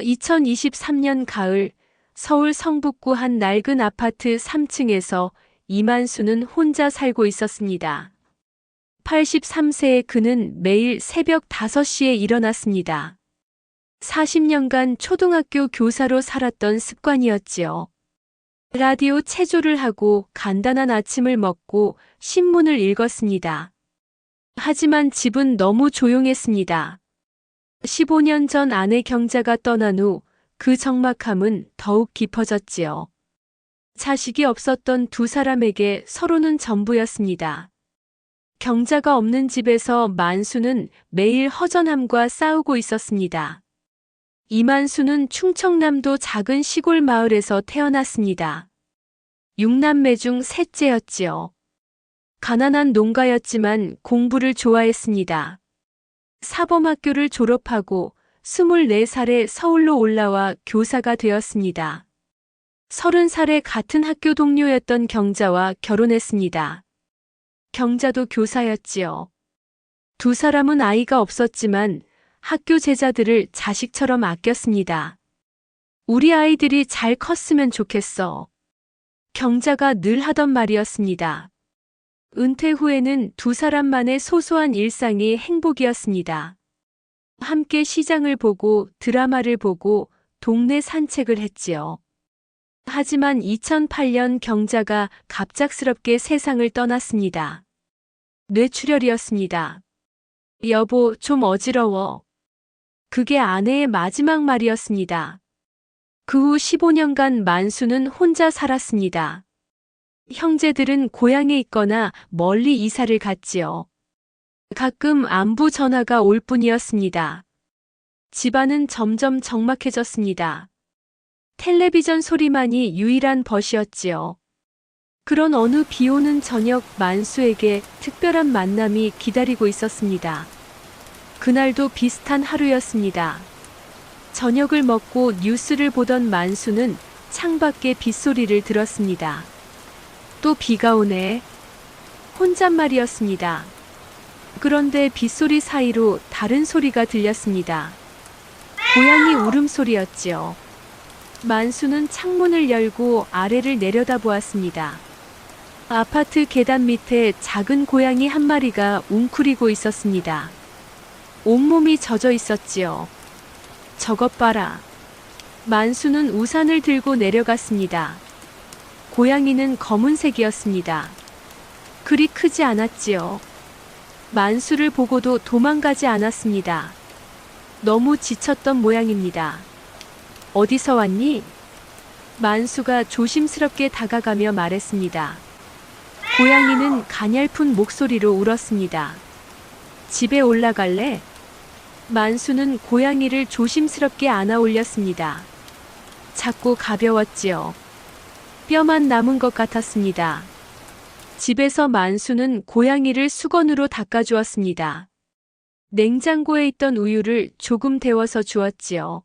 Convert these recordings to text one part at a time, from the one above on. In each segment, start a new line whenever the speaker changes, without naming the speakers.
2023년 가을 서울 성북구 한 낡은 아파트 3층에서 이만수는 혼자 살고 있었습니다. 83세의 그는 매일 새벽 5시에 일어났습니다. 40년간 초등학교 교사로 살았던 습관이었지요. 라디오 체조를 하고 간단한 아침을 먹고 신문을 읽었습니다. 하지만 집은 너무 조용했습니다. 15년 전 아내 경자가 떠난 후 그 적막함은 더욱 깊어졌지요. 자식이 없었던 두 사람에게 서로는 전부였습니다. 경자가 없는 집에서 만수는 매일 허전함과 싸우고 있었습니다. 이만수는 충청남도 작은 시골 마을에서 태어났습니다. 6남매 중 셋째였지요. 가난한 농가였지만 공부를 좋아했습니다. 사범학교를 졸업하고 24살에 서울로 올라와 교사가 되었습니다. 30살에 같은 학교 동료였던 경자와 결혼했습니다. 경자도 교사였지요. 두 사람은 아이가 없었지만 학교 제자들을 자식처럼 아꼈습니다. 우리 아이들이 잘 컸으면 좋겠어. 경자가 늘 하던 말이었습니다. 은퇴 후에는 두 사람만의 소소한 일상이 행복이었습니다. 함께 시장을 보고 드라마를 보고 동네 산책을 했지요. 하지만 2008년 경자가 갑작스럽게 세상을 떠났습니다. 뇌출혈이었습니다. 여보, 좀 어지러워. 그게 아내의 마지막 말이었습니다. 그 후 15년간 만수는 혼자 살았습니다. 형제들은 고향에 있거나 멀리 이사를 갔지요. 가끔 안부 전화가 올 뿐이었습니다. 집안은 점점 적막해졌습니다. 텔레비전 소리만이 유일한 벗이었지요. 그런 어느 비 오는 저녁 만수에게 특별한 만남이 기다리고 있었습니다. 그날도 비슷한 하루였습니다. 저녁을 먹고 뉴스를 보던 만수는 창밖에 빗소리를 들었습니다. 또 비가 오네. 혼잣말이었습니다. 그런데 빗소리 사이로 다른 소리가 들렸습니다. 고양이 울음소리였지요. 만수는 창문을 열고 아래를 내려다보았습니다. 아파트 계단 밑에 작은 고양이 한 마리가 웅크리고 있었습니다. 온몸이 젖어 있었지요. 저것 봐라. 만수는 우산을 들고 내려갔습니다. 고양이는 검은색이었습니다. 그리 크지 않았지요. 만수를 보고도 도망가지 않았습니다. 너무 지쳤던 모양입니다. 어디서 왔니? 만수가 조심스럽게 다가가며 말했습니다. 고양이는 가냘픈 목소리로 울었습니다. 집에 올라갈래? 만수는 고양이를 조심스럽게 안아 올렸습니다. 작고 가벼웠지요. 뼈만 남은 것 같았습니다. 집에서 만수는 고양이를 수건으로 닦아주었습니다. 냉장고에 있던 우유를 조금 데워서 주었지요.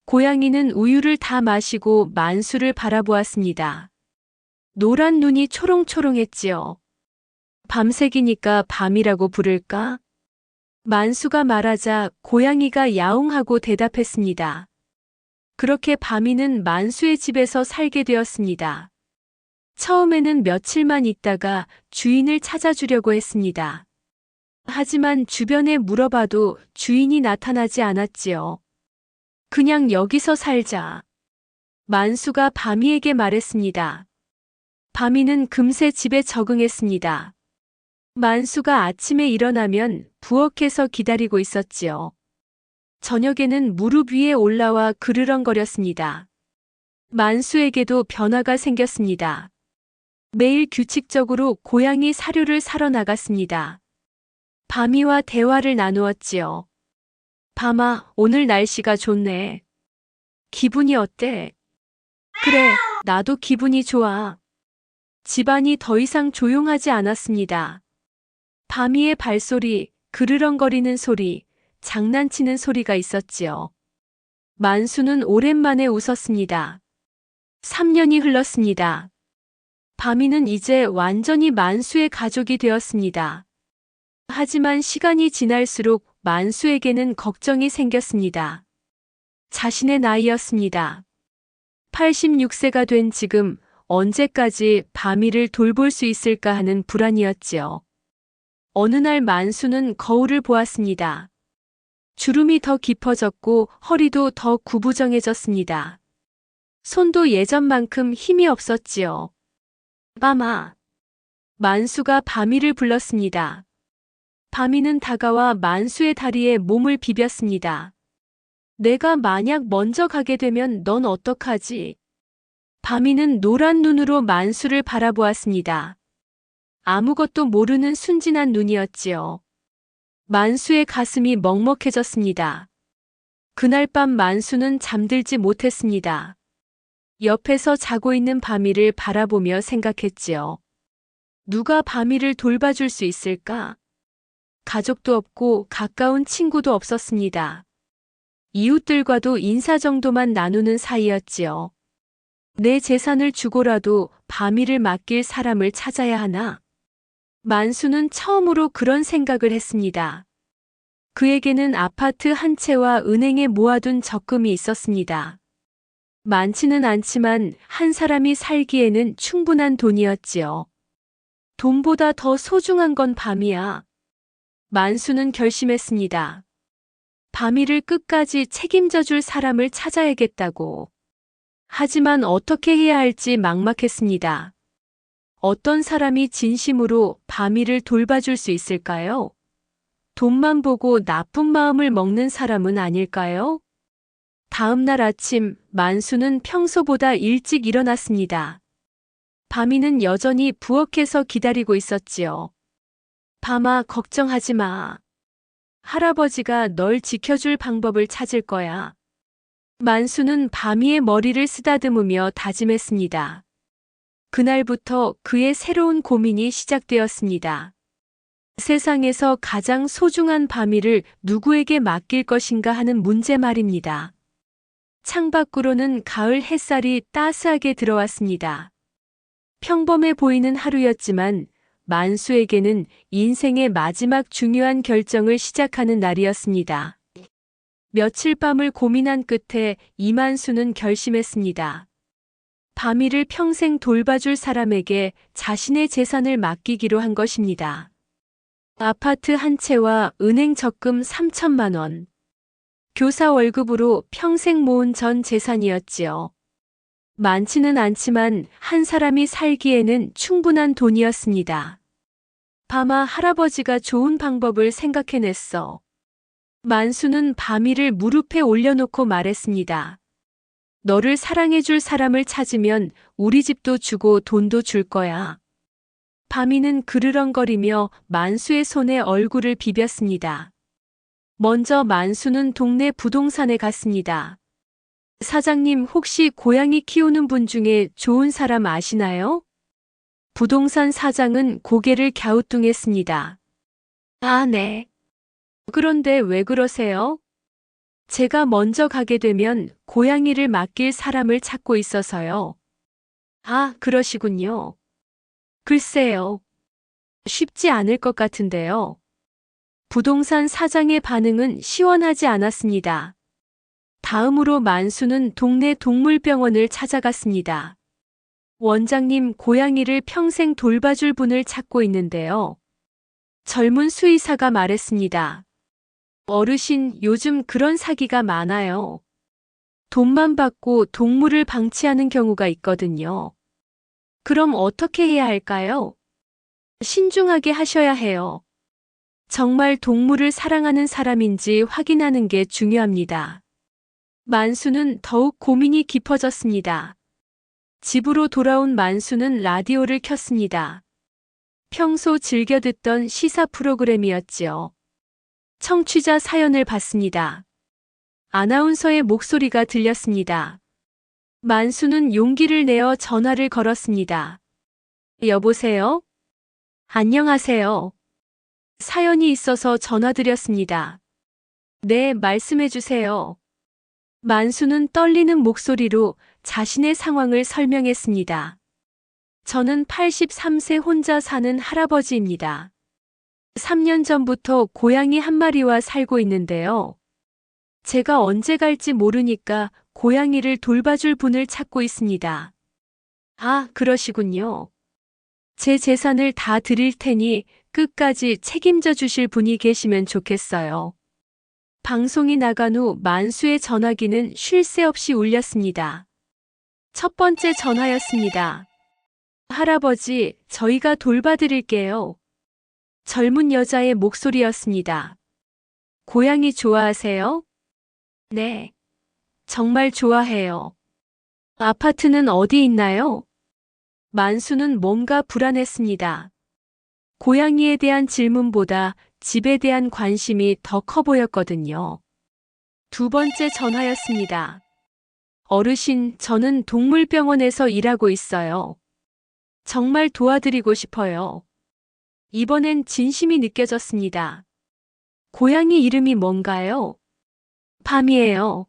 고양이는 우유를 다 마시고 만수를 바라보았습니다. 노란 눈이 초롱초롱했지요. 밤색이니까 밤이라고 부를까? 만수가 말하자 고양이가 야옹하고 대답했습니다. 그렇게 밤이는 만수의 집에서 살게 되었습니다. 처음에는 며칠만 있다가 주인을 찾아주려고 했습니다. 하지만 주변에 물어봐도 주인이 나타나지 않았지요. 그냥 여기서 살자. 만수가 밤이에게 말했습니다. 밤이는 금세 집에 적응했습니다. 만수가 아침에 일어나면 부엌에서 기다리고 있었지요. 저녁에는 무릎 위에 올라와 그르렁거렸습니다. 만수에게도 변화가 생겼습니다. 매일 규칙적으로 고양이 사료를 사러 나갔습니다. 밤이와 대화를 나누었지요. 밤아, 오늘 날씨가 좋네. 기분이 어때? 그래, 나도 기분이 좋아. 집안이 더 이상 조용하지 않았습니다. 밤이의 발소리, 그르렁거리는 소리, 장난치는 소리가 있었지요. 만수는 오랜만에 웃었습니다. 3년이 흘렀습니다. 밤이는 이제 완전히 만수의 가족이 되었습니다. 하지만 시간이 지날수록 만수에게는 걱정이 생겼습니다. 자신의 나이였습니다. 86세가 된 지금 언제까지 바미를 돌볼 수 있을까 하는 불안이었지요. 어느 날 만수는 거울을 보았습니다. 주름이 더 깊어졌고 허리도 더 구부정해졌습니다. 손도 예전만큼 힘이 없었지요. 마마. 만수가 바미를 불렀습니다. 바미는 다가와 만수의 다리에 몸을 비볐습니다. 내가 만약 먼저 가게 되면 넌 어떡하지? 바미는 노란 눈으로 만수를 바라보았습니다. 아무것도 모르는 순진한 눈이었지요. 만수의 가슴이 먹먹해졌습니다. 그날 밤 만수는 잠들지 못했습니다. 옆에서 자고 있는 바미를 바라보며 생각했지요. 누가 바미를 돌봐줄 수 있을까? 가족도 없고 가까운 친구도 없었습니다. 이웃들과도 인사 정도만 나누는 사이였지요. 내 재산을 주고라도 바미를 맡길 사람을 찾아야 하나? 만수는 처음으로 그런 생각을 했습니다. 그에게는 아파트 한 채와 은행에 모아둔 적금이 있었습니다. 많지는 않지만 한 사람이 살기에는 충분한 돈이었지요. 돈보다 더 소중한 건 바미야. 만수는 결심했습니다. 바미를 끝까지 책임져 줄 사람을 찾아야겠다고. 하지만 어떻게 해야 할지 막막했습니다. 어떤 사람이 진심으로 바미를 돌봐줄 수 있을까요? 돈만 보고 나쁜 마음을 먹는 사람은 아닐까요? 다음 날 아침 만수는 평소보다 일찍 일어났습니다. 바미는 여전히 부엌에서 기다리고 있었지요. 바마, 걱정하지 마. 할아버지가 널 지켜줄 방법을 찾을 거야. 만수는 바미의 머리를 쓰다듬으며 다짐했습니다. 그날부터 그의 새로운 고민이 시작되었습니다. 세상에서 가장 소중한 바미를 누구에게 맡길 것인가 하는 문제 말입니다. 창밖으로는 가을 햇살이 따스하게 들어왔습니다. 평범해 보이는 하루였지만 만수에게는 인생의 마지막 중요한 결정을 시작하는 날이었습니다. 며칠 밤을 고민한 끝에 이만수는 결심했습니다. 바미를 평생 돌봐줄 사람에게 자신의 재산을 맡기기로 한 것입니다. 아파트 한 채와 은행 적금 3천만 원. 교사 월급으로 평생 모은 전 재산이었지요. 많지는 않지만 한 사람이 살기에는 충분한 돈이었습니다. 바마, 할아버지가 좋은 방법을 생각해냈어. 만수는 바미를 무릎에 올려놓고 말했습니다. 너를 사랑해줄 사람을 찾으면 우리 집도 주고 돈도 줄 거야. 바미는 그르렁거리며 만수의 손에 얼굴을 비볐습니다. 먼저 만수는 동네 부동산에 갔습니다. 사장님, 혹시 고양이 키우는 분 중에 좋은 사람 아시나요? 부동산 사장은 고개를 갸우뚱했습니다. 아, 네. 그런데 왜 그러세요? 제가 먼저 가게 되면 고양이를 맡길 사람을 찾고 있어서요. 아, 그러시군요. 글쎄요. 쉽지 않을 것 같은데요. 부동산 사장의 반응은 시원하지 않았습니다. 다음으로 만수는 동네 동물병원을 찾아갔습니다. 원장님, 고양이를 평생 돌봐줄 분을 찾고 있는데요. 젊은 수의사가 말했습니다. 어르신, 요즘 그런 사기가 많아요. 돈만 받고 동물을 방치하는 경우가 있거든요. 그럼 어떻게 해야 할까요? 신중하게 하셔야 해요. 정말 동물을 사랑하는 사람인지 확인하는 게 중요합니다. 만수는 더욱 고민이 깊어졌습니다. 집으로 돌아온 만수는 라디오를 켰습니다. 평소 즐겨 듣던 시사 프로그램이었지요. 청취자 사연을 봤습니다. 아나운서의 목소리가 들렸습니다. 만수는 용기를 내어 전화를 걸었습니다. 여보세요? 안녕하세요. 사연이 있어서 전화드렸습니다. 네, 말씀해 주세요. 만수는 떨리는 목소리로 자신의 상황을 설명했습니다. 저는 83세 혼자 사는 할아버지입니다. 3년 전부터 고양이 한 마리와 살고 있는데요. 제가 언제 갈지 모르니까 고양이를 돌봐줄 분을 찾고 있습니다. 아, 그러시군요. 제 재산을 다 드릴 테니 끝까지 책임져 주실 분이 계시면 좋겠어요. 방송이 나간 후 만수의 전화기는 쉴 새 없이 울렸습니다. 첫 번째 전화였습니다. 할아버지, 저희가 돌봐드릴게요. 젊은 여자의 목소리였습니다. 고양이 좋아하세요? 네, 정말 좋아해요. 아파트는 어디 있나요? 만수는 뭔가 불안했습니다. 고양이에 대한 질문보다 집에 대한 관심이 더 커 보였거든요. 두 번째 전화였습니다. 어르신, 저는 동물병원에서 일하고 있어요. 정말 도와드리고 싶어요. 이번엔 진심이 느껴졌습니다. 고양이 이름이 뭔가요? 밤이에요.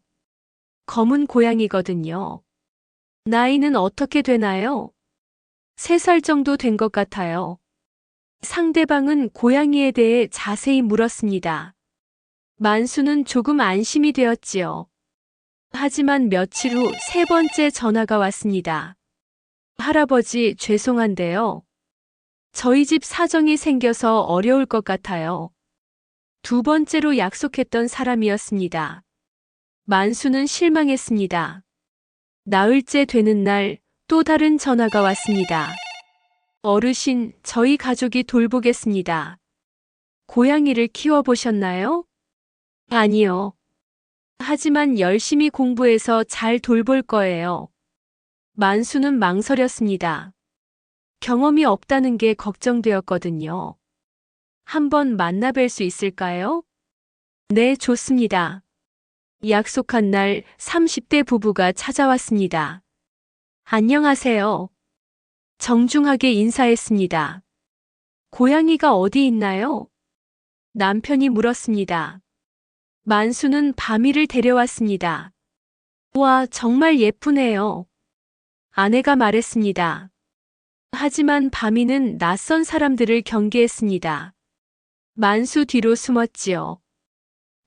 검은 고양이거든요. 나이는 어떻게 되나요? 3살 정도 된 것 같아요. 상대방은 고양이에 대해 자세히 물었습니다. 만수는 조금 안심이 되었지요. 하지만 며칠 후 3번째 전화가 왔습니다. 할아버지, 죄송한데요. 저희 집 사정이 생겨서 어려울 것 같아요. 두 번째로 약속했던 사람이었습니다. 만수는 실망했습니다. 나흘째 되는 날 또 다른 전화가 왔습니다. 어르신, 저희 가족이 돌보겠습니다. 고양이를 키워보셨나요? 아니요. 하지만 열심히 공부해서 잘 돌볼 거예요. 만수는 망설였습니다. 경험이 없다는 게 걱정되었거든요. 한번 만나뵐 수 있을까요? 네, 좋습니다. 약속한 날 30대 부부가 찾아왔습니다. 안녕하세요. 정중하게 인사했습니다. 고양이가 어디 있나요? 남편이 물었습니다. 만수는 바미를 데려왔습니다. 와, 정말 예쁘네요. 아내가 말했습니다. 하지만 바미는 낯선 사람들을 경계했습니다. 만수 뒤로 숨었지요.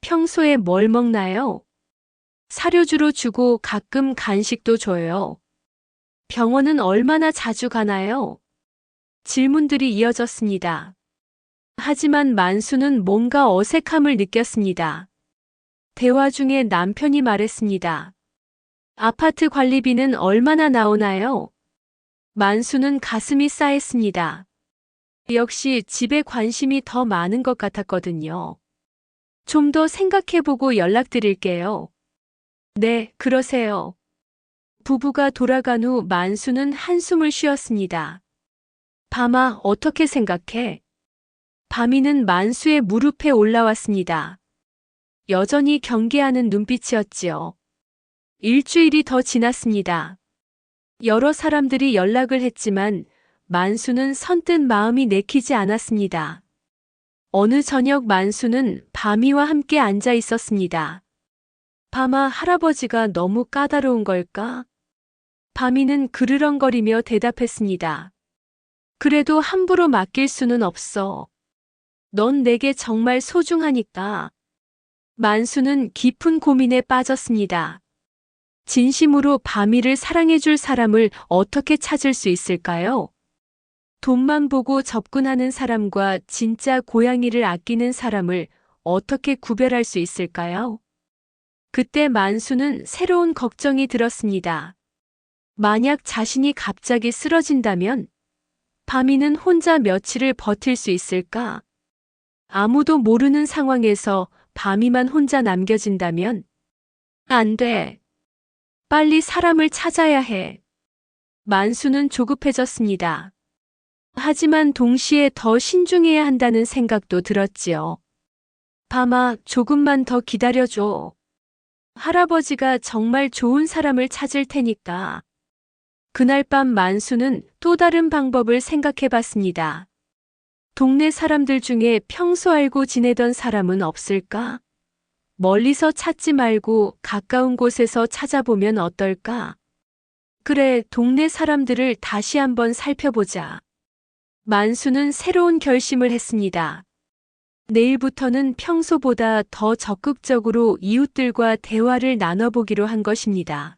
평소에 뭘 먹나요? 사료주로 주고 가끔 간식도 줘요. 병원은 얼마나 자주 가나요? 질문들이 이어졌습니다. 하지만 만수는 뭔가 어색함을 느꼈습니다. 대화 중에 남편이 말했습니다. 아파트 관리비는 얼마나 나오나요? 만수는 가슴이 싸했습니다. 역시 집에 관심이 더 많은 것 같았거든요. 좀 더 생각해보고 연락드릴게요. 네, 그러세요. 부부가 돌아간 후 만수는 한숨을 쉬었습니다. 밤아, 어떻게 생각해? 바미는 만수의 무릎에 올라왔습니다. 여전히 경계하는 눈빛이었지요. 일주일이 더 지났습니다. 여러 사람들이 연락을 했지만 만수는 선뜻 마음이 내키지 않았습니다. 어느 저녁 만수는 바미와 함께 앉아 있었습니다. 밤아, 할아버지가 너무 까다로운 걸까? 바미는 그르렁거리며 대답했습니다. 그래도 함부로 맡길 수는 없어. 넌 내게 정말 소중하니까. 만수는 깊은 고민에 빠졌습니다. 진심으로 바미를 사랑해줄 사람을 어떻게 찾을 수 있을까요? 돈만 보고 접근하는 사람과 진짜 고양이를 아끼는 사람을 어떻게 구별할 수 있을까요? 그때 만수는 새로운 걱정이 들었습니다. 만약 자신이 갑자기 쓰러진다면 바미는 혼자 며칠을 버틸 수 있을까? 아무도 모르는 상황에서 바미만 혼자 남겨진다면 안 돼. 빨리 사람을 찾아야 해. 만수는 조급해졌습니다. 하지만 동시에 더 신중해야 한다는 생각도 들었지요. 밤아, 조금만 더 기다려줘. 할아버지가 정말 좋은 사람을 찾을 테니까. 그날 밤 만수는 또 다른 방법을 생각해 봤습니다. 동네 사람들 중에 평소 알고 지내던 사람은 없을까? 멀리서 찾지 말고 가까운 곳에서 찾아보면 어떨까? 그래, 동네 사람들을 다시 한번 살펴보자. 만수는 새로운 결심을 했습니다. 내일부터는 평소보다 더 적극적으로 이웃들과 대화를 나눠보기로 한 것입니다.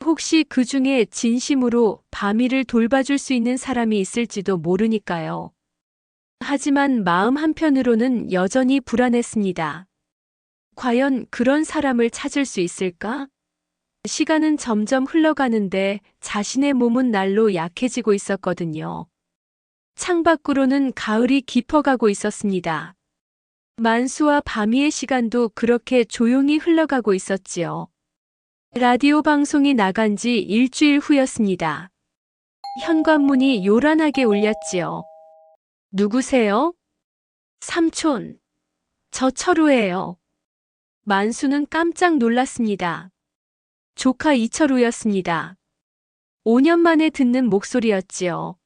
혹시 그 중에 진심으로 바미를 돌봐줄 수 있는 사람이 있을지도 모르니까요. 하지만 마음 한편으로는 여전히 불안했습니다. 과연 그런 사람을 찾을 수 있을까? 시간은 점점 흘러가는데 자신의 몸은 날로 약해지고 있었거든요. 창밖으로는 가을이 깊어가고 있었습니다. 만수와 바미의 시간도 그렇게 조용히 흘러가고 있었지요. 라디오 방송이 나간 지 일주일 후였습니다. 현관문이 요란하게 울렸지요. 누구세요? 삼촌. 저 철우예요. 만수는 깜짝 놀랐습니다. 조카 이철우였습니다. 5년 만에 듣는 목소리였지요.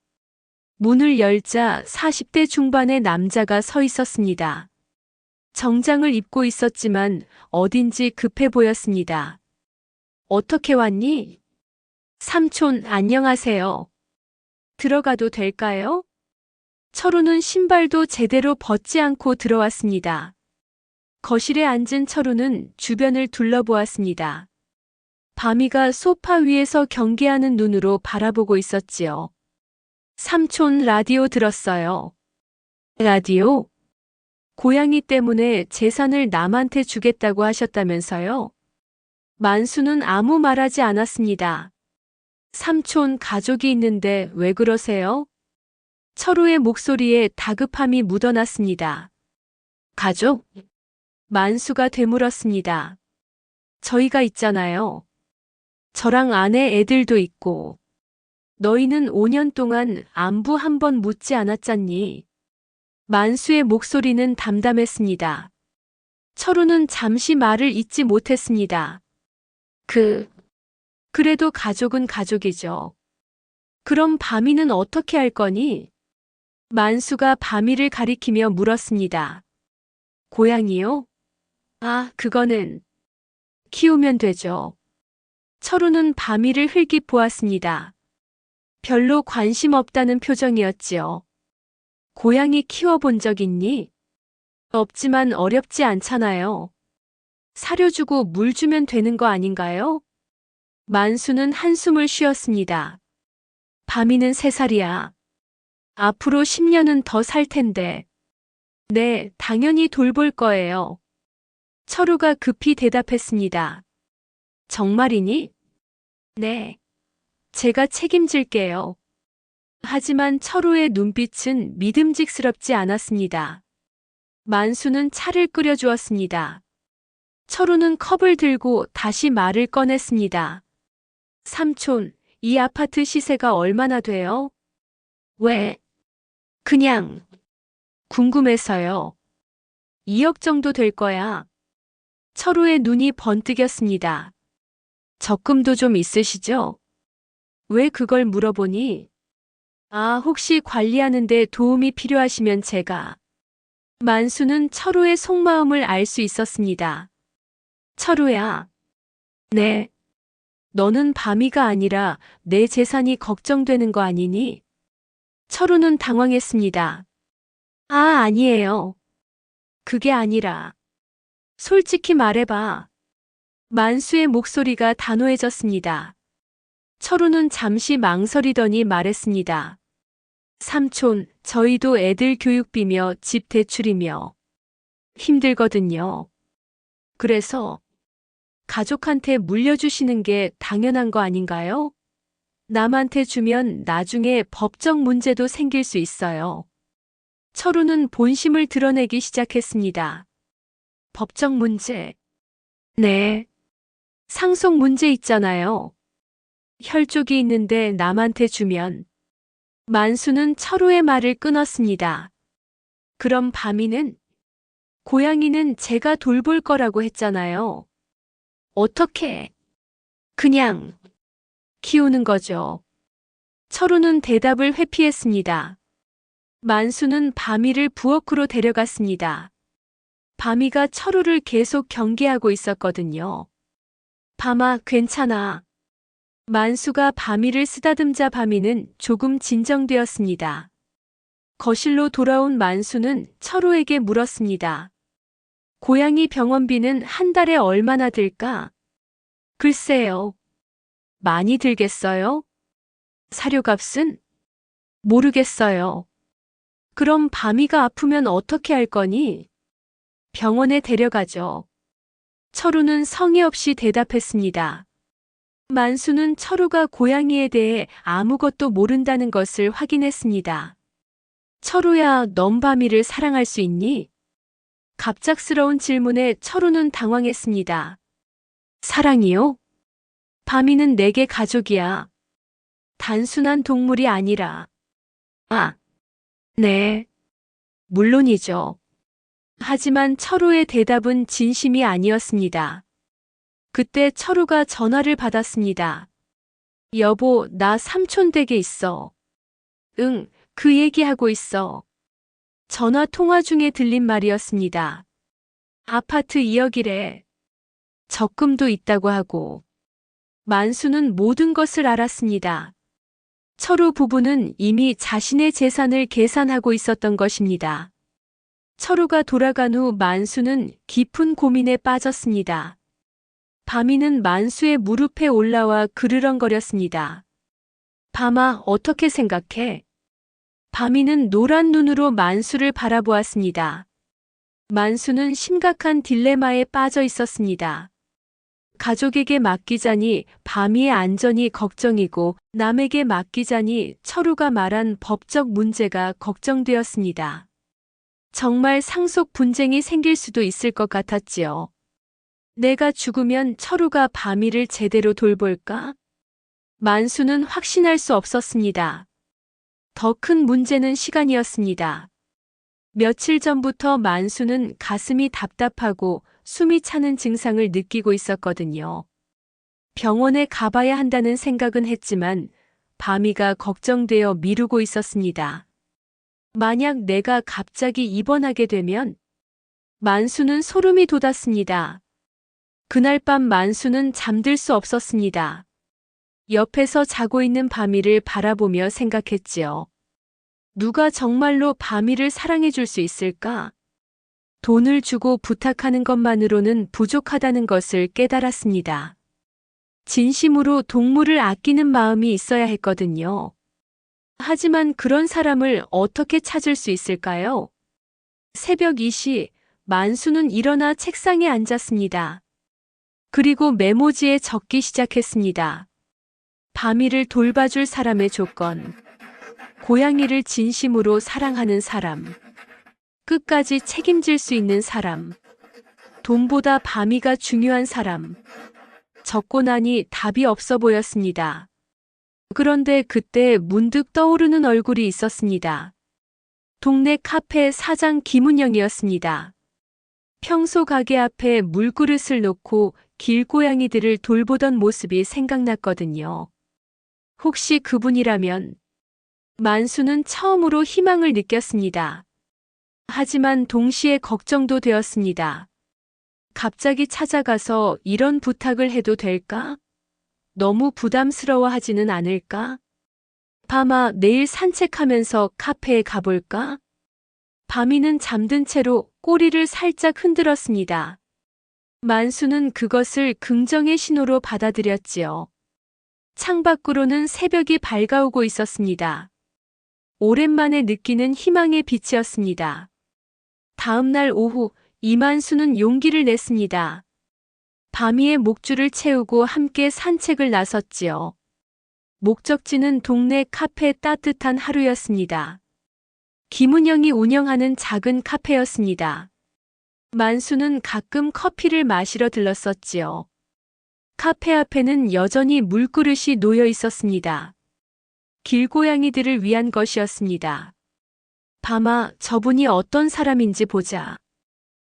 문을 열자 40대 중반의 남자가 서 있었습니다. 정장을 입고 있었지만 어딘지 급해 보였습니다. 어떻게 왔니? 삼촌, 안녕하세요. 들어가도 될까요? 철우는 신발도 제대로 벗지 않고 들어왔습니다. 거실에 앉은 철우는 주변을 둘러보았습니다. 바미가 소파 위에서 경계하는 눈으로 바라보고 있었지요. 삼촌, 라디오 들었어요. 라디오? 고양이 때문에 재산을 남한테 주겠다고 하셨다면서요? 만수는 아무 말하지 않았습니다. 삼촌, 가족이 있는데 왜 그러세요? 철우의 목소리에 다급함이 묻어났습니다. 가족? 만수가 되물었습니다. 저희가 있잖아요. 저랑 아내, 애들도 있고. 너희는 5년 동안 안부 한 번 묻지 않았잖니. 만수의 목소리는 담담했습니다. 철우는 잠시 말을 잇지 못했습니다. 그래도 가족은 가족이죠. 그럼 바미는 어떻게 할 거니? 만수가 바미를 가리키며 물었습니다. 고양이요? 아, 그거는 키우면 되죠. 철우는 바미를 흘낏 보았습니다. 별로 관심 없다는 표정이었지요. 고양이 키워본 적 있니? 없지만 어렵지 않잖아요. 사료 주고 물 주면 되는 거 아닌가요? 만수는 한숨을 쉬었습니다. 바미는 3살이야. 앞으로 10년은 더 살 텐데. 네, 당연히 돌볼 거예요. 철우가 급히 대답했습니다. 정말이니? 네. 제가 책임질게요. 하지만 철우의 눈빛은 믿음직스럽지 않았습니다. 만수는 차를 끓여주었습니다. 철우는 컵을 들고 다시 말을 꺼냈습니다. 삼촌, 이 아파트 시세가 얼마나 돼요? 왜? 그냥 궁금해서요. 2억 정도 될 거야. 철우의 눈이 번뜩였습니다. 적금도 좀 있으시죠? 왜 그걸 물어보니? 아, 혹시 관리하는데 도움이 필요하시면 제가. 만수는 철우의 속마음을 알 수 있었습니다. 철우야. 네. 너는 바미가 아니라 내 재산이 걱정되는 거 아니니? 철우는 당황했습니다. 아, 아니에요. 그게 아니라. 솔직히 말해봐. 만수의 목소리가 단호해졌습니다. 철우는 잠시 망설이더니 말했습니다. 삼촌, 저희도 애들 교육비며 집 대출이며 힘들거든요. 그래서 가족한테 물려주시는 게 당연한 거 아닌가요? 남한테 주면 나중에 법적 문제도 생길 수 있어요. 철우는 본심을 드러내기 시작했습니다. 법적 문제. 네. 상속 문제 있잖아요. 혈족이 있는데 남한테 주면. 만수는 철우의 말을 끊었습니다. 그럼 바미는? 고양이는 제가 돌볼 거라고 했잖아요. 어떻게? 그냥 키우는 거죠. 철우는 대답을 회피했습니다. 만수는 바미를 부엌으로 데려갔습니다. 바미가 철우를 계속 경계하고 있었거든요. 바마, 괜찮아. 만수가 바미를 쓰다듬자 바미는 조금 진정되었습니다. 거실로 돌아온 만수는 철호에게 물었습니다. 고양이 병원비는 한 달에 얼마나 들까? 글쎄요. 많이 들겠어요? 사료값은? 모르겠어요. 그럼 밤이가 아프면 어떻게 할 거니? 병원에 데려가죠. 철우는 성의 없이 대답했습니다. 만수는 철우가 고양이에 대해 아무것도 모른다는 것을 확인했습니다. 철우야, 넌 밤이를 사랑할 수 있니? 갑작스러운 질문에 철우는 당황했습니다. 사랑이요? 밤이는 내게 가족이야. 단순한 동물이 아니라. 아, 네. 물론이죠. 하지만 철우의 대답은 진심이 아니었습니다. 그때 철우가 전화를 받았습니다. 여보, 나 삼촌 댁에 있어. 응, 그 얘기하고 있어. 전화 통화 중에 들린 말이었습니다. 아파트 2억이래. 적금도 있다고 하고. 만수는 모든 것을 알았습니다. 철우 부부는 이미 자신의 재산을 계산하고 있었던 것입니다. 철우가 돌아간 후 만수는 깊은 고민에 빠졌습니다. 밤이는 만수의 무릎에 올라와 그르렁거렸습니다. 밤아, 어떻게 생각해? 밤이는 노란 눈으로 만수를 바라보았습니다. 만수는 심각한 딜레마에 빠져 있었습니다. 가족에게 맡기자니 밤이의 안전이 걱정이고 남에게 맡기자니 철우가 말한 법적 문제가 걱정되었습니다. 정말 상속 분쟁이 생길 수도 있을 것 같았지요. 내가 죽으면 철우가 밤이를 제대로 돌볼까? 만수는 확신할 수 없었습니다. 더 큰 문제는 시간이었습니다. 며칠 전부터 만수는 가슴이 답답하고 숨이 차는 증상을 느끼고 있었거든요. 병원에 가봐야 한다는 생각은 했지만 밤이가 걱정되어 미루고 있었습니다. 만약 내가 갑자기 입원하게 되면? 만수는 소름이 돋았습니다. 그날 밤 만수는 잠들 수 없었습니다. 옆에서 자고 있는 밤이를 바라보며 생각했지요. 누가 정말로 밤이를 사랑해 줄 수 있을까? 돈을 주고 부탁하는 것만으로는 부족하다는 것을 깨달았습니다. 진심으로 동물을 아끼는 마음이 있어야 했거든요. 하지만 그런 사람을 어떻게 찾을 수 있을까요? 새벽 2시, 만수는 일어나 책상에 앉았습니다. 그리고 메모지에 적기 시작했습니다. 밤이를 돌봐줄 사람의 조건. 고양이를 진심으로 사랑하는 사람. 끝까지 책임질 수 있는 사람. 돈보다 밤이가 중요한 사람. 적고 나니 답이 없어 보였습니다. 그런데 그때 문득 떠오르는 얼굴이 있었습니다. 동네 카페 사장 김은영이었습니다. 평소 가게 앞에 물그릇을 놓고 길고양이들을 돌보던 모습이 생각났거든요. 혹시 그분이라면? 만수는 처음으로 희망을 느꼈습니다. 하지만 동시에 걱정도 되었습니다. 갑자기 찾아가서 이런 부탁을 해도 될까? 너무 부담스러워하지는 않을까? 밤아, 내일 산책하면서 카페에 가볼까? 밤이는 잠든 채로 꼬리를 살짝 흔들었습니다. 만수는 그것을 긍정의 신호로 받아들였지요. 창밖으로는 새벽이 밝아오고 있었습니다. 오랜만에 느끼는 희망의 빛이었습니다. 다음 날 오후, 이만수는 용기를 냈습니다. 밤이의 목줄을 채우고 함께 산책을 나섰지요. 목적지는 동네 카페 따뜻한 하루였습니다. 김은영이 운영하는 작은 카페였습니다. 만수는 가끔 커피를 마시러 들렀었지요. 카페 앞에는 여전히 물그릇이 놓여 있었습니다. 길고양이들을 위한 것이었습니다. 밤아, 저분이 어떤 사람인지 보자.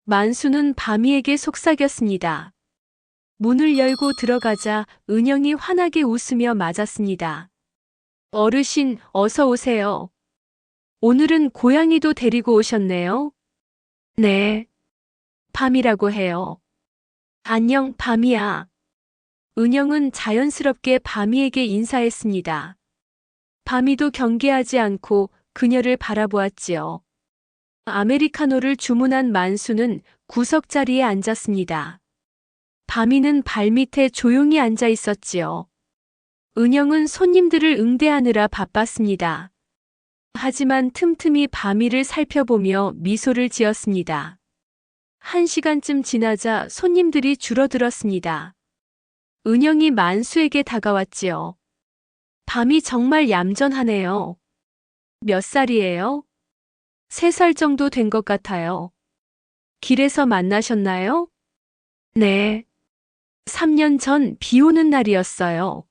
만수는 밤이에게 속삭였습니다. 문을 열고 들어가자 은영이 환하게 웃으며 맞았습니다. 어르신, 어서 오세요. 오늘은 고양이도 데리고 오셨네요. 네. 밤이라고 해요. 안녕, 밤이야. 은영은 자연스럽게 밤이에게 인사했습니다. 밤이도 경계하지 않고 그녀를 바라보았지요. 아메리카노를 주문한 만수는 구석 자리에 앉았습니다. 바미는 발밑에 조용히 앉아 있었지요. 은영은 손님들을 응대하느라 바빴습니다. 하지만 틈틈이 바미를 살펴보며 미소를 지었습니다. 1시간쯤 지나자 손님들이 줄어들었습니다. 은영이 만수에게 다가왔지요. 밤이 정말 얌전하네요. 몇 살이에요? 3살 정도 된 것 같아요. 길에서 만나셨나요? 네. 3년 전 비 오는 날이었어요.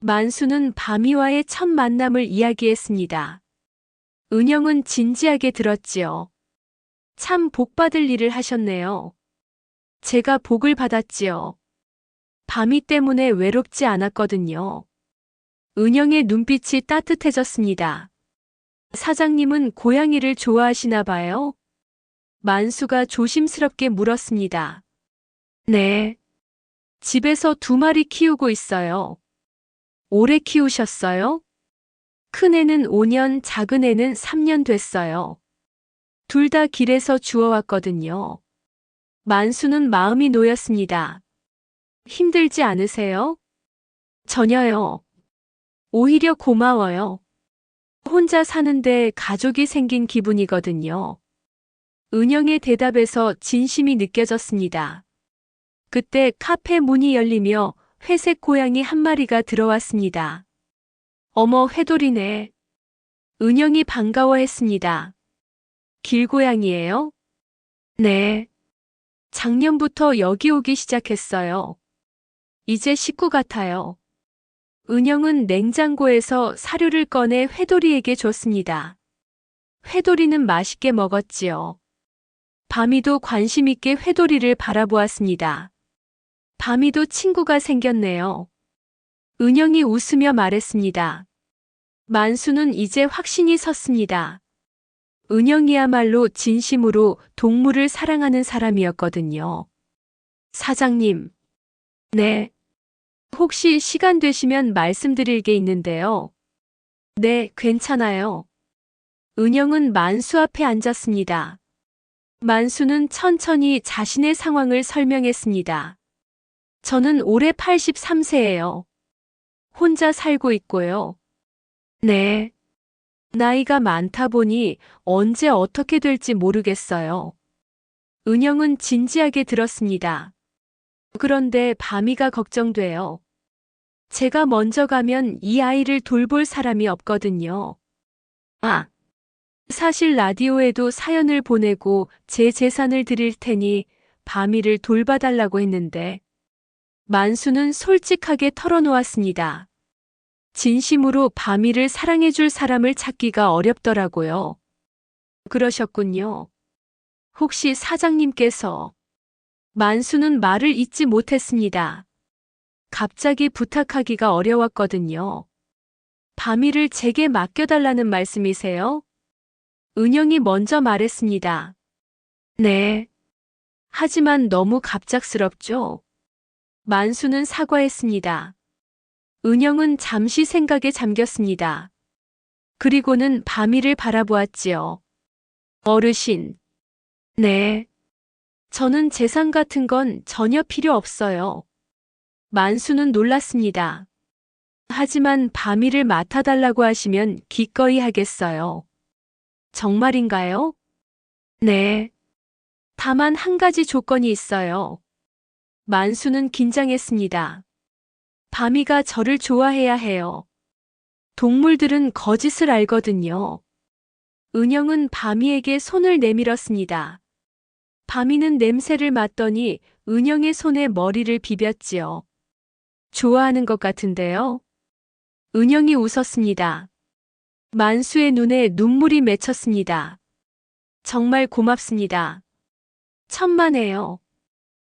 만수는 바미와의 첫 만남을 이야기했습니다. 은영은 진지하게 들었지요. 참 복받을 일을 하셨네요. 제가 복을 받았지요. 바미 때문에 외롭지 않았거든요. 은영의 눈빛이 따뜻해졌습니다. 사장님은 고양이를 좋아하시나 봐요? 만수가 조심스럽게 물었습니다. 네. 집에서 2마리 키우고 있어요. 오래 키우셨어요? 큰 애는 5년, 작은 애는 3년 됐어요. 둘 다 길에서 주워왔거든요. 만수는 마음이 놓였습니다. 힘들지 않으세요? 전혀요. 오히려 고마워요. 혼자 사는데 가족이 생긴 기분이거든요. 은영의 대답에서 진심이 느껴졌습니다. 그때 카페 문이 열리며 회색 고양이 1마리가 들어왔습니다. 어머, 회돌이네. 은영이 반가워했습니다. 길고양이예요? 네. 작년부터 여기 오기 시작했어요. 이제 식구 같아요. 은영은 냉장고에서 사료를 꺼내 회돌이에게 줬습니다. 회돌이는 맛있게 먹었지요. 바미도 관심 있게 회돌이를 바라보았습니다. 바미도 친구가 생겼네요. 은영이 웃으며 말했습니다. 만수는 이제 확신이 섰습니다. 은영이야말로 진심으로 동물을 사랑하는 사람이었거든요. 사장님. 네. 혹시 시간 되시면 말씀드릴 게 있는데요. 네, 괜찮아요. 은영은 만수 앞에 앉았습니다. 만수는 천천히 자신의 상황을 설명했습니다. 저는 올해 83세예요. 혼자 살고 있고요. 네. 나이가 많다 보니 언제 어떻게 될지 모르겠어요. 은영은 진지하게 들었습니다. 그런데 바미가 걱정돼요. 제가 먼저 가면 이 아이를 돌볼 사람이 없거든요. 아, 사실 라디오에도 사연을 보내고 제 재산을 드릴 테니 바미를 돌봐달라고 했는데 만수는 솔직하게 털어놓았습니다. 진심으로 바미를 사랑해줄 사람을 찾기가 어렵더라고요. 그러셨군요. 혹시 사장님께서 만수는 말을 잇지 못했습니다. 갑자기 부탁하기가 어려웠거든요. 바미를 제게 맡겨달라는 말씀이세요? 은영이 먼저 말했습니다. 네. 하지만 너무 갑작스럽죠? 만수는 사과했습니다. 은영은 잠시 생각에 잠겼습니다. 그리고는 바미를 바라보았지요. 어르신. 네. 저는 재산 같은 건 전혀 필요 없어요. 만수는 놀랐습니다. 하지만 바미를 맡아달라고 하시면 기꺼이 하겠어요. 정말인가요? 네. 다만 한 가지 조건이 있어요. 만수는 긴장했습니다. 바미가 저를 좋아해야 해요. 동물들은 거짓을 알거든요. 은영은 바미에게 손을 내밀었습니다. 바미는 냄새를 맡더니 은영의 손에 머리를 비볐지요. 좋아하는 것 같은데요? 은영이 웃었습니다. 만수의 눈에 눈물이 맺혔습니다. 정말 고맙습니다. 천만에요.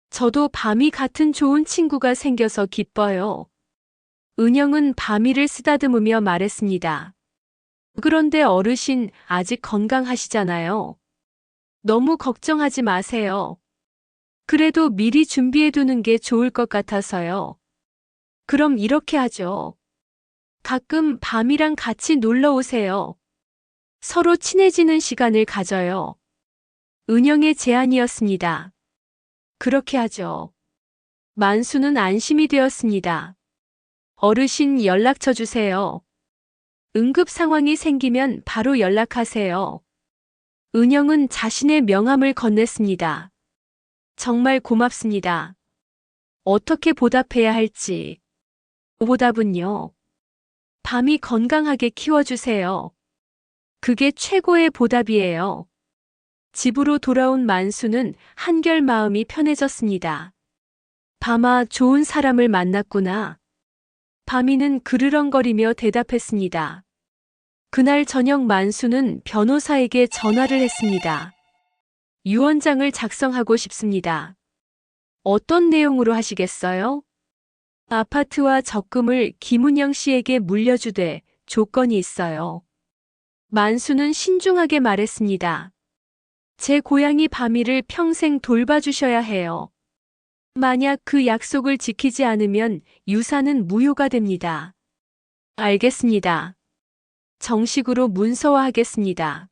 저도 바미 같은 좋은 친구가 생겨서 기뻐요. 은영은 바미를 쓰다듬으며 말했습니다. 그런데 어르신 아직 건강하시잖아요. 너무 걱정하지 마세요. 그래도 미리 준비해두는 게 좋을 것 같아서요. 그럼 이렇게 하죠. 가끔 밤이랑 같이 놀러 오세요. 서로 친해지는 시간을 가져요. 은영의 제안이었습니다. 그렇게 하죠. 만수는 안심이 되었습니다. 어르신 연락처 주세요. 응급 상황이 생기면 바로 연락하세요. 은영은 자신의 명함을 건넸습니다. 정말 고맙습니다. 어떻게 보답해야 할지. 보답은요. 밤이 건강하게 키워주세요. 그게 최고의 보답이에요. 집으로 돌아온 만수는 한결 마음이 편해졌습니다. 밤아 좋은 사람을 만났구나. 밤이는 그르렁거리며 대답했습니다. 그날 저녁 만수는 변호사에게 전화를 했습니다. 유언장을 작성하고 싶습니다. 어떤 내용으로 하시겠어요? 아파트와 적금을 김은영 씨에게 물려주되 조건이 있어요. 만수는 신중하게 말했습니다. 제 고양이 밤이를 평생 돌봐주셔야 해요. 만약 그 약속을 지키지 않으면 유산은 무효가 됩니다. 알겠습니다. 정식으로 문서화하겠습니다.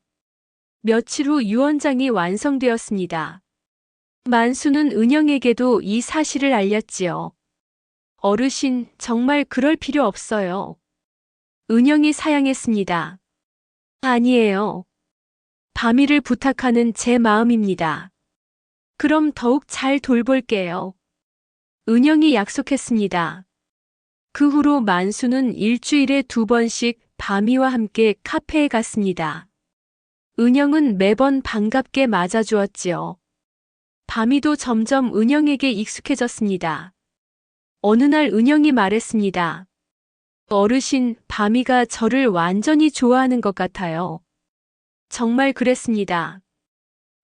며칠 후 유언장이 완성되었습니다. 만수는 은영에게도 이 사실을 알렸지요. 어르신, 정말 그럴 필요 없어요. 은영이 사양했습니다. 아니에요. 밤이를 부탁하는 제 마음입니다. 그럼 더욱 잘 돌볼게요. 은영이 약속했습니다. 그 후로 만수는 일주일에 2번씩 밤이와 함께 카페에 갔습니다. 은영은 매번 반갑게 맞아주었지요. 밤이도 점점 은영에게 익숙해졌습니다. 어느 날 은영이 말했습니다. 어르신, 밤이가 저를 완전히 좋아하는 것 같아요. 정말 그랬습니다.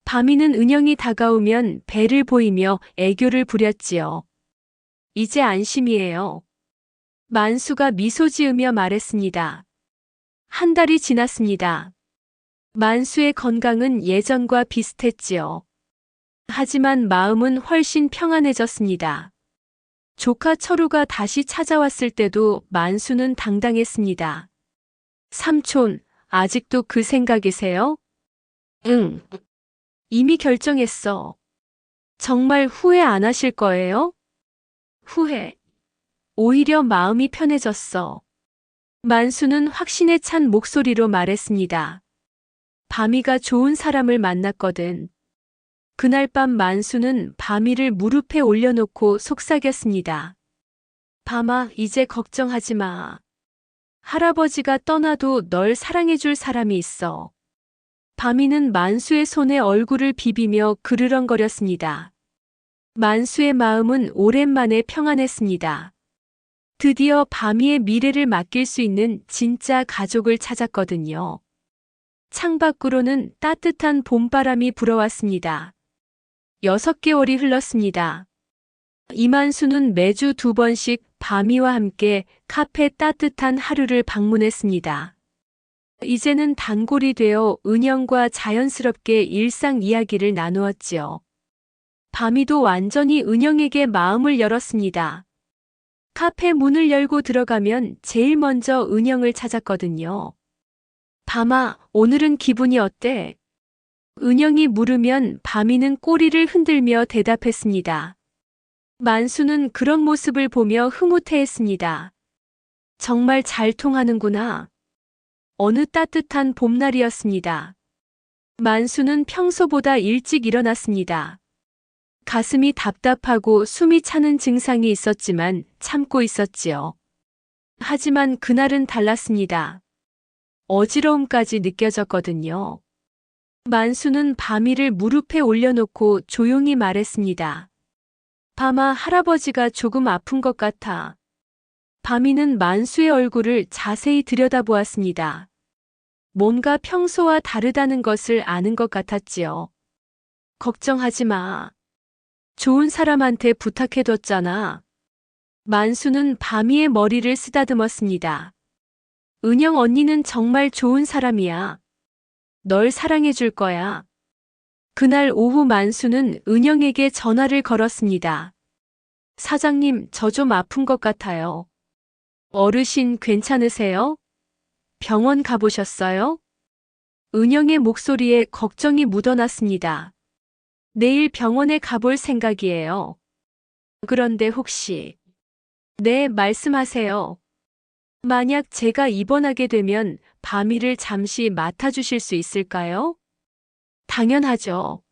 밤이는 은영이 다가오면 배를 보이며 애교를 부렸지요. 이제 안심이에요. 만수가 미소 지으며 말했습니다. 한 달이 지났습니다. 만수의 건강은 예전과 비슷했지요. 하지만 마음은 훨씬 평안해졌습니다. 조카 철우가 다시 찾아왔을 때도 만수는 당당했습니다. 삼촌, 아직도 그 생각이세요? 응. 이미 결정했어. 정말 후회 안 하실 거예요? 후회. 오히려 마음이 편해졌어. 만수는 확신에 찬 목소리로 말했습니다. 밤이가 좋은 사람을 만났거든. 그날 밤 만수는 밤이를 무릎에 올려놓고 속삭였습니다. 밤아, 이제 걱정하지 마. 할아버지가 떠나도 널 사랑해줄 사람이 있어. 밤이는 만수의 손에 얼굴을 비비며 그르렁거렸습니다. 만수의 마음은 오랜만에 평안했습니다. 드디어 밤이의 미래를 맡길 수 있는 진짜 가족을 찾았거든요. 창밖으로는 따뜻한 봄바람이 불어왔습니다. 6개월이 흘렀습니다. 이만수는 매주 2번씩 밤이와 함께 카페 따뜻한 하루를 방문했습니다. 이제는 단골이 되어 은영과 자연스럽게 일상 이야기를 나누었지요. 밤이도 완전히 은영에게 마음을 열었습니다. 카페 문을 열고 들어가면 제일 먼저 은영을 찾았거든요. 밤아, 오늘은 기분이 어때? 은영이 물으면 밤이는 꼬리를 흔들며 대답했습니다. 만수는 그런 모습을 보며 흐뭇해했습니다. 정말 잘 통하는구나. 어느 따뜻한 봄날이었습니다. 만수는 평소보다 일찍 일어났습니다. 가슴이 답답하고 숨이 차는 증상이 있었지만 참고 있었지요. 하지만 그날은 달랐습니다. 어지러움까지 느껴졌거든요. 만수는 밤이를 무릎에 올려놓고 조용히 말했습니다. 밤아, 할아버지가 조금 아픈 것 같아. 밤이는 만수의 얼굴을 자세히 들여다보았습니다. 뭔가 평소와 다르다는 것을 아는 것 같았지요. 걱정하지 마. 좋은 사람한테 부탁해뒀잖아. 만수는 밤이의 머리를 쓰다듬었습니다. 은영 언니는 정말 좋은 사람이야. 널 사랑해줄 거야. 그날 오후 만수는 은영에게 전화를 걸었습니다. 사장님, 저 좀 아픈 것 같아요. 어르신 괜찮으세요? 병원 가보셨어요? 은영의 목소리에 걱정이 묻어났습니다. 내일 병원에 가볼 생각이에요. 그런데 혹시, 네, 말씀하세요. 만약 제가 입원하게 되면 밤이를 잠시 맡아주실 수 있을까요? 당연하죠.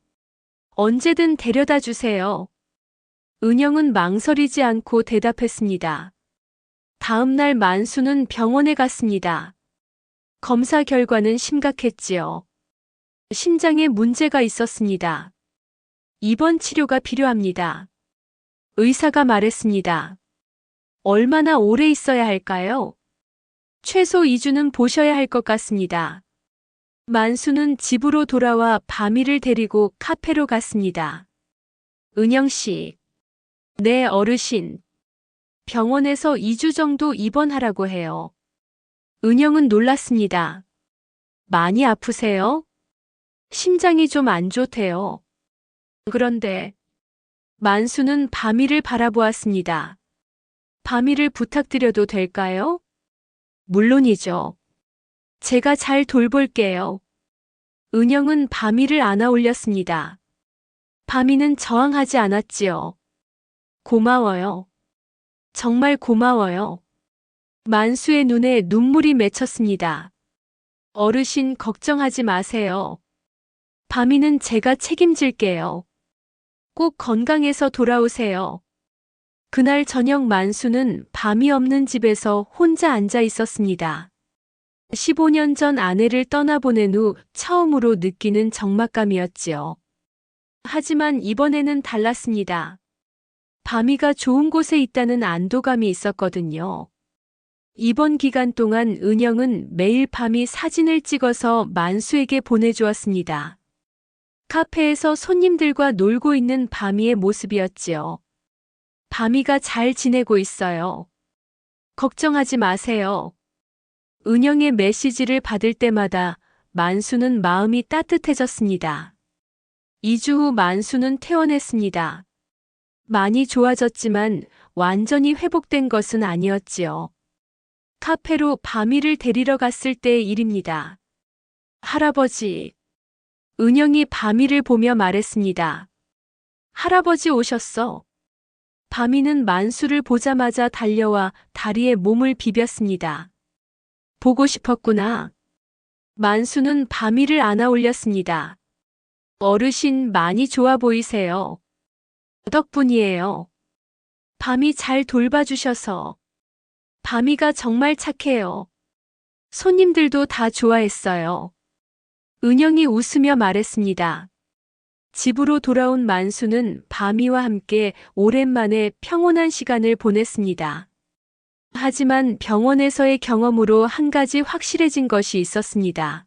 언제든 데려다 주세요. 은영은 망설이지 않고 대답했습니다. 다음 날 만수는 병원에 갔습니다. 검사 결과는 심각했지요. 심장에 문제가 있었습니다. 입원 치료가 필요합니다. 의사가 말했습니다. 얼마나 오래 있어야 할까요? 최소 2주는 보셔야 할 것 같습니다. 만수는 집으로 돌아와 밤이를 데리고 카페로 갔습니다. 은영 씨. 네, 어르신. 병원에서 2주 정도 입원하라고 해요. 은영은 놀랐습니다. 많이 아프세요? 심장이 좀 안 좋대요. 그런데 만수는 밤이를 바라보았습니다. 밤이를 부탁드려도 될까요? 물론이죠. 제가 잘 돌볼게요. 은영은 밤이를 안아 올렸습니다. 밤이는 저항하지 않았지요. 고마워요. 정말 고마워요. 만수의 눈에 눈물이 맺혔습니다. 어르신 걱정하지 마세요. 밤이는 제가 책임질게요. 꼭 건강해서 돌아오세요. 그날 저녁 만수는 밤이 없는 집에서 혼자 앉아 있었습니다. 15년 전 아내를 떠나보낸 후 처음으로 느끼는 적막감이었지요. 하지만 이번에는 달랐습니다. 밤이가 좋은 곳에 있다는 안도감이 있었거든요. 입원 기간 동안 은영은 매일 밤이 사진을 찍어서 만수에게 보내주었습니다. 카페에서 손님들과 놀고 있는 밤이의 모습이었지요. 밤이가 잘 지내고 있어요. 걱정하지 마세요. 은영의 메시지를 받을 때마다 만수는 마음이 따뜻해졌습니다. 2주 후 만수는 퇴원했습니다. 많이 좋아졌지만 완전히 회복된 것은 아니었지요. 카페로 밤이를 데리러 갔을 때의 일입니다. 할아버지. 은영이 밤이를 보며 말했습니다. 할아버지 오셨어. 밤이는 만수를 보자마자 달려와 다리에 몸을 비볐습니다. 보고 싶었구나. 만수는 밤이를 안아 올렸습니다. 어르신 많이 좋아 보이세요. 덕분이에요. 밤이 잘 돌봐주셔서. 밤이가 정말 착해요. 손님들도 다 좋아했어요. 은영이 웃으며 말했습니다. 집으로 돌아온 만수는 밤이와 함께 오랜만에 평온한 시간을 보냈습니다. 하지만 병원에서의 경험으로 한 가지 확실해진 것이 있었습니다.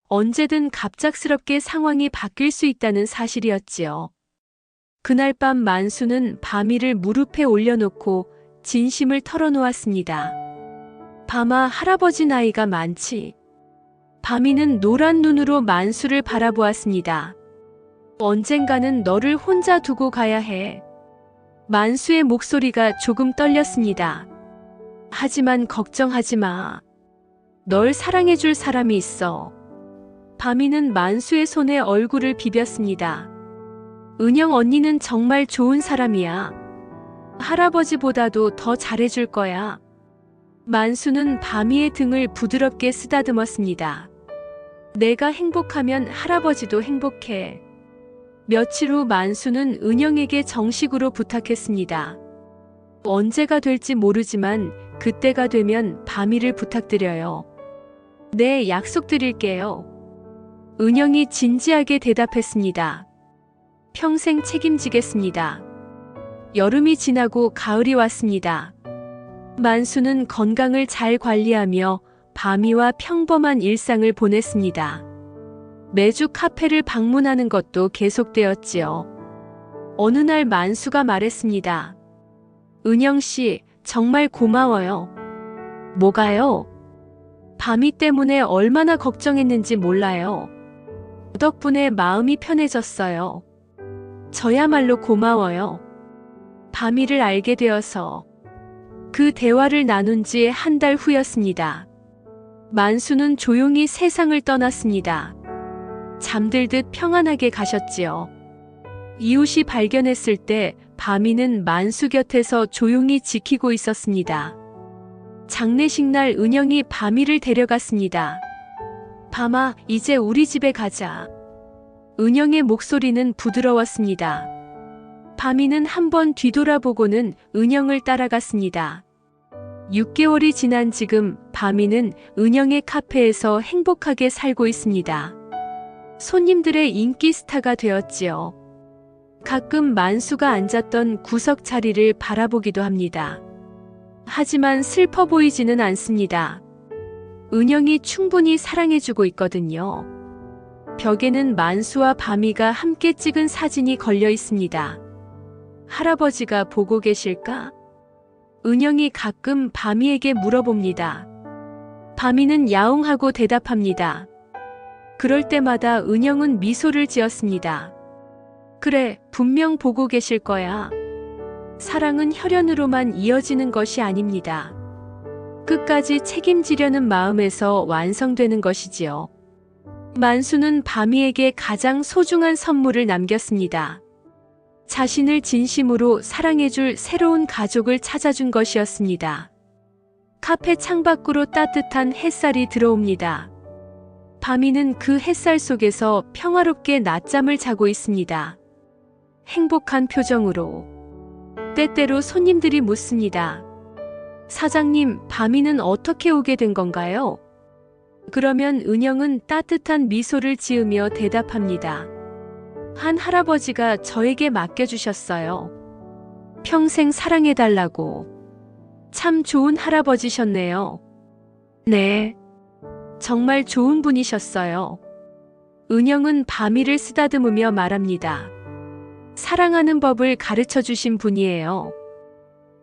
언제든 갑작스럽게 상황이 바뀔 수 있다는 사실이었지요. 그날 밤 만수는 밤이를 무릎에 올려놓고 진심을 털어놓았습니다. 밤아, 할아버지 나이가 많지? 밤이는 노란 눈으로 만수를 바라보았습니다. 언젠가는 너를 혼자 두고 가야 해. 만수의 목소리가 조금 떨렸습니다. 하지만 걱정하지 마. 널 사랑해줄 사람이 있어. 밤이는 만수의 손에 얼굴을 비볐습니다. 은영 언니는 정말 좋은 사람이야. 할아버지보다도 더 잘해줄 거야. 만수는 밤이의 등을 부드럽게 쓰다듬었습니다. 내가 행복하면 할아버지도 행복해. 며칠 후 만수는 은영에게 정식으로 부탁했습니다. 언제가 될지 모르지만 그때가 되면 밤이를 부탁드려요. 네, 약속드릴게요. 은영이 진지하게 대답했습니다. 평생 책임지겠습니다. 여름이 지나고 가을이 왔습니다. 만수는 건강을 잘 관리하며 밤이와 평범한 일상을 보냈습니다. 매주 카페를 방문하는 것도 계속되었지요. 어느 날 만수가 말했습니다. 은영 씨, 정말 고마워요. 뭐가요? 밤이 때문에 얼마나 걱정했는지 몰라요. 덕분에 마음이 편해졌어요. 저야말로 고마워요. 밤이를 알게 되어서. 그 대화를 나눈 지 한 달 후였습니다. 만수는 조용히 세상을 떠났습니다. 잠들듯 평안하게 가셨지요. 이웃이 발견했을 때 바미는 만수 곁에서 조용히 지키고 있었습니다. 장례식 날 은영이 바미를 데려갔습니다. 밤아, 이제 우리 집에 가자. 은영의 목소리는 부드러웠습니다. 바미는 한번 뒤돌아보고는 은영을 따라갔습니다. 6개월이 지난 지금 바미는 은영의 카페에서 행복하게 살고 있습니다. 손님들의 인기 스타가 되었지요. 가끔 만수가 앉았던 구석 자리를 바라보기도 합니다. 하지만 슬퍼 보이지는 않습니다. 은영이 충분히 사랑해주고 있거든요. 벽에는 만수와 바미가 함께 찍은 사진이 걸려 있습니다. 할아버지가 보고 계실까? 은영이 가끔 바미에게 물어봅니다. 바미는 야옹하고 대답합니다. 그럴 때마다 은영은 미소를 지었습니다. 그래, 분명 보고 계실 거야. 사랑은 혈연으로만 이어지는 것이 아닙니다. 끝까지 책임지려는 마음에서 완성되는 것이지요. 만수는 바미에게 가장 소중한 선물을 남겼습니다. 자신을 진심으로 사랑해줄 새로운 가족을 찾아준 것이었습니다. 카페 창밖으로 따뜻한 햇살이 들어옵니다. 바미는 그 햇살 속에서 평화롭게 낮잠을 자고 있습니다. 행복한 표정으로. 때때로 손님들이 묻습니다. 사장님, 바미는 어떻게 오게 된 건가요? 그러면 은영은 따뜻한 미소를 지으며 대답합니다. 한 할아버지가 저에게 맡겨주셨어요. 평생 사랑해달라고. 참 좋은 할아버지셨네요. 네. 정말 좋은 분이셨어요. 은영은 바미를 쓰다듬으며 말합니다. 사랑하는 법을 가르쳐 주신 분이에요.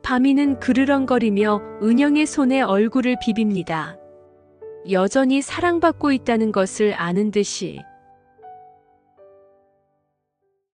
바미는 그르렁거리며 은영의 손에 얼굴을 비빕니다. 여전히 사랑받고 있다는 것을 아는 듯이.